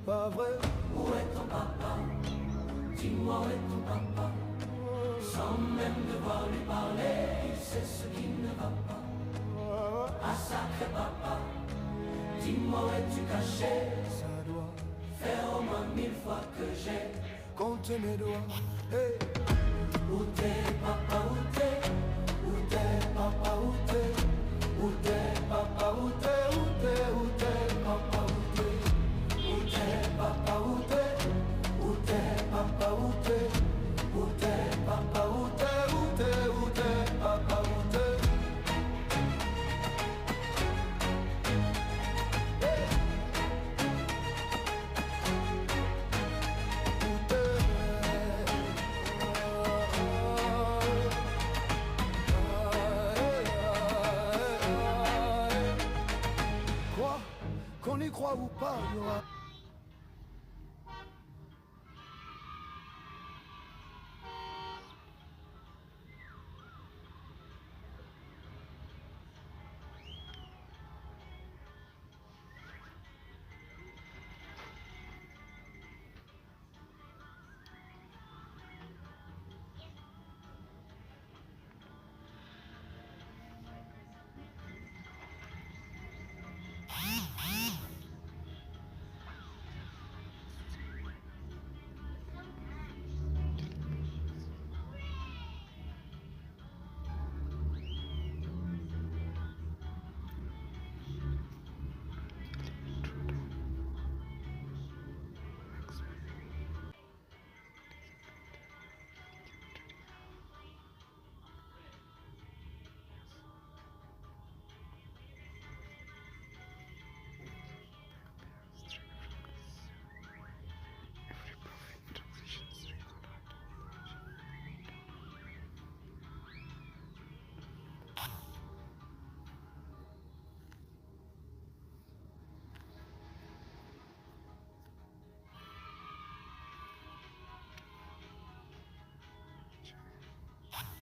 pas vrai. Où est ton papa? Dis-moi où est ton papa? Sans même devoir lui parler, il sait ce qui ne va pas. Ah sacré papa, dis-moi où es-tu caché? Ça doit faire au moins 1000 fois que j'ai compté mes doigts. Hey. Où t'es papa, où t'es? Où t'es papa, où t'es? Où t'es papa, où t'es? Où t'es, où t'es papa, où t'es? Où t'es papa, où t'es? Où t'es papa, où t'es? Où t'es papa, où t'es? Où t'es, où t'es papa, où t'es? Qu'on y croit ou pas, il y aura